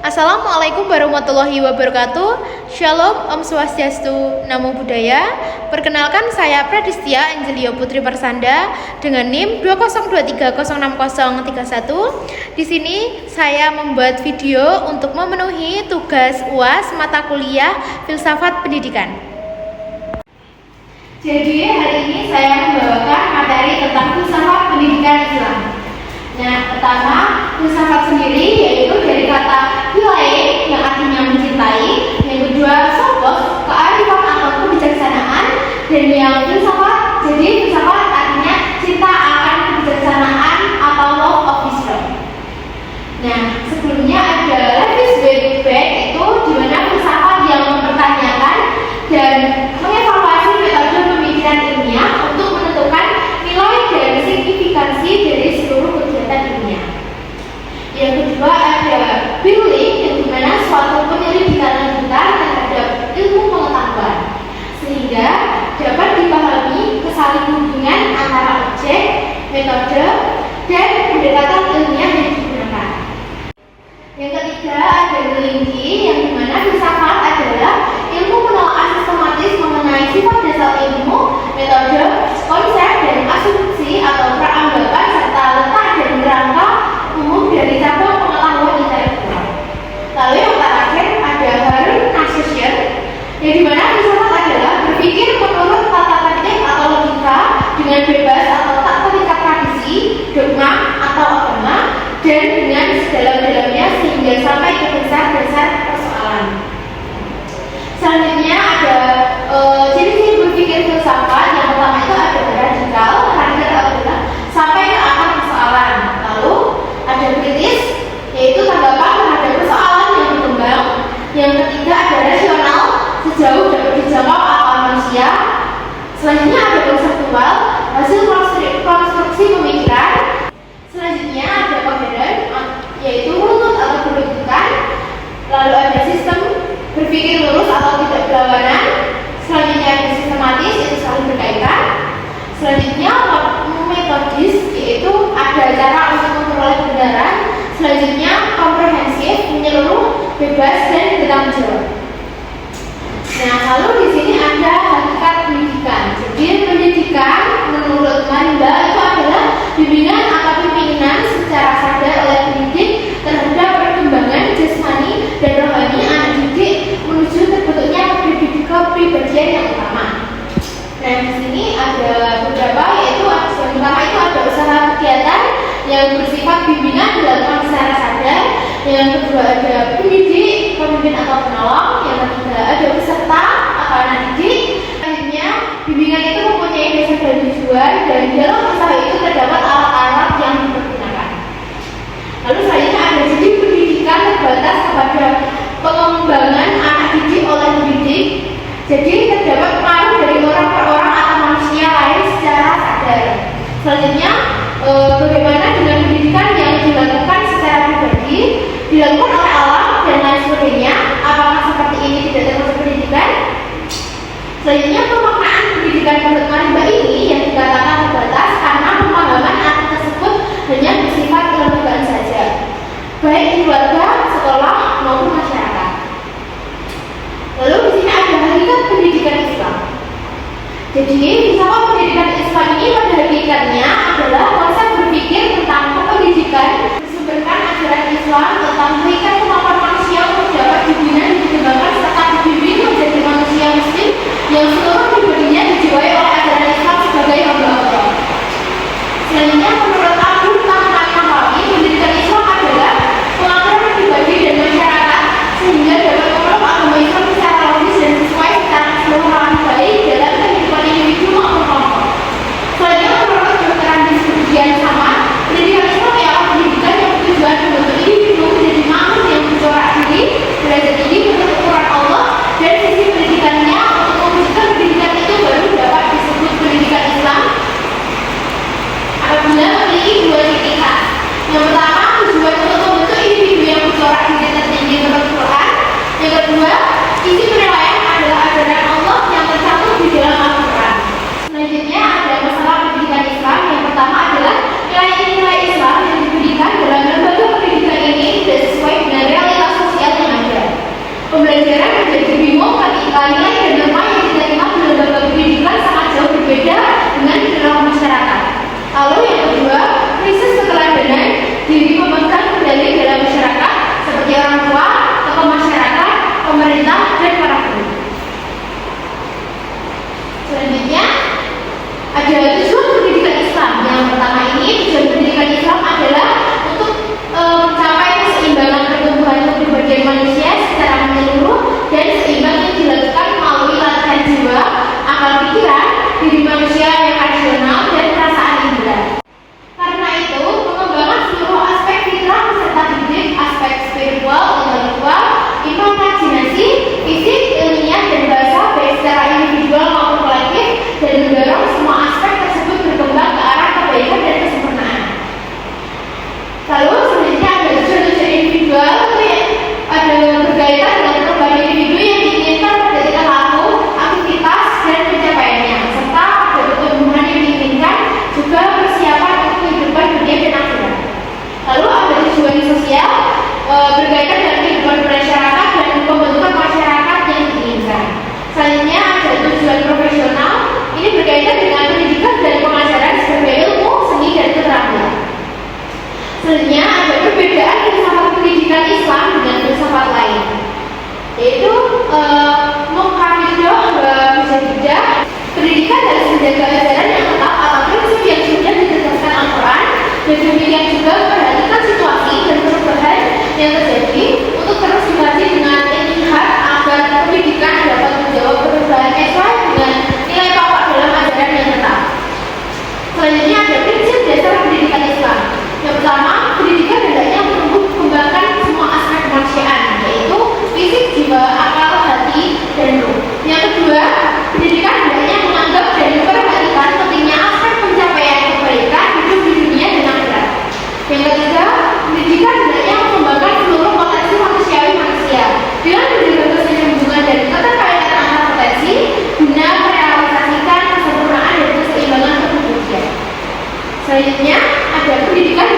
Assalamualaikum warahmatullahi wabarakatuh. Shalom, Om Swastiastu, Namo Buddhaya. Perkenalkan saya Pradistia Angelio Putri Persanda dengan NIM 202306031. Di sini saya membuat video untuk memenuhi tugas UAS mata kuliah Filsafat Pendidikan. Jadi hari ini saya membawakan materi tentang filsafat pendidikan Islam. Nah, pertama, filsafat sendiri yaitu dari kata philae yang artinya mencintai, yang kedua sophos, kearifan atau kebijaksanaan, dan yang filsafat, jadi filsafat artinya cinta akan kebijaksanaan atau love of wisdom. Nah, sebelumnya ada Levis Weisberg itu di mana filsafat yang mempertanyakan dan mengevaluasi metode pemikiran ilmiah untuk menentukan nilai dan signifikansi dari seluruh kegiatan ilmiah. Yang kedua ada Berling yang dimana suatu penyelidikan lanjutan terhadap ilmu pengetahuan sehingga dapat dipahami kesalahhubungan antara objek, metode, dan pendekatan ilmiah yang digunakan. Yang ketiga ada Dulingki yang dimana filsafat adalah ilmu penelaahan sistematis mengenai sifat dasar ilmu, metode, konsep, dan asumsi atau peranggapan serta letak dan kerangka umum dari cabang pengetahuan intelektual. Lalu yang terakhir ada Harun Association yang dimana filsafat adalah berpikir menurut tata tertib atau logika dengan bebas atau tak terikat tradisi, dogma atau agama dan dengan sedalam-dalamnya sehingga sampai ke dasar-dasar persoalan. Selanjutnya ada ciri-ciri berpikir filsafat. Yang pertama itu ada radikal adalah sampai ke akar persoalan. Lalu ada kritis, yaitu tanggapan terhadap persoalan yang berkembang. Yang ketiga ada rasional, sejauh dapat dijangkau akal manusia. Selanjutnya ada konseptual, hasil konstruksi pemikiran. Selanjutnya ada koheren, yaitu runtut atau berbentukan. Lalu ada sistem berpikir lurus atau tidak berlawanan. Selanjutnya ada sistematis, itu saling berkaitan. Selanjutnya metodis, yaitu ada cara untuk memperoleh kebenaran. Selanjutnya komprehensif, menyeluruh, bebas, dan bertanggung jawab. Nah, lalu di sini ada hakikat pendidikan. Jadi pendidikan menurut Marimba itu adalah bimbingan atau pimpinan secara sadar oleh pendidik terhadap perkembangan jasmani dan rohani anak didik menuju terbentuknya kepribadian yang utama. Nah, di sini ada beberapa, yaitu yang pertama itu ada usaha kegiatan yang bersifat bimbingan dilakukan secara sadar. Yang kedua ada pendidik, pemimpin atau penolong. Yang ketiga ada peserta atau anak didik. Selanjutnya bimbingan itu mempunyai dasar dan tujuan, dan dalam usaha itu terdapat alat-alat yang dipergunakan. Lalu selanjutnya ada jadi pendidikan terbatas kepada pengembangan anak didik oleh pendidik. Jadi terdapat pengaruh dari orang per orang atau manusia lain secara sadar. Selanjutnya bagaimana dengan pendidikan yang dilakukan secara pribadi, dilakukan oleh alam dan lain sebagainya. Apakah seperti ini tidak termasuk pendidikan? Selanjutnya pemaknaan pendidikan menurut Marimba ini yang dikatakan terbatas karena pemahaman arti tersebut hanya bersifat kelembagaan saja, baik di keluarga, sekolah maupun masyarakat. Lalu di sini ada hakikat pendidikan Islam. Jadi filsafat pendidikan Islam ini pada hakikatnya adalah konsep berpikir tentang pendidikan bersumberkan ajaran Islam tentang berikan kemampuan manusia untuk dapat dibina, dikembangkan serta dibimbing menjadi manusia muslim yang seluruh pribadinya dijiwai oleh ajaran Islam sebagai hamba Allah. Selanjutnya menurut Abu Tahman Nawawi, pendidikan Islam adalah pengaturan pribadi dan masyarakat sehingga dapat memeluk agama Islam secara logis dan sesuai secara keseluruhan baik dalam kehidupan individu Yang ketiga, pendidikan hendaknya mengembangkan seluruh potensi manusiawi manusia dengan berbagai kesinambungan dan keterkaitan antar potensi guna merealisasikan kesempurnaan dan keseimbangan kepribadian. Selanjutnya ada pendidikan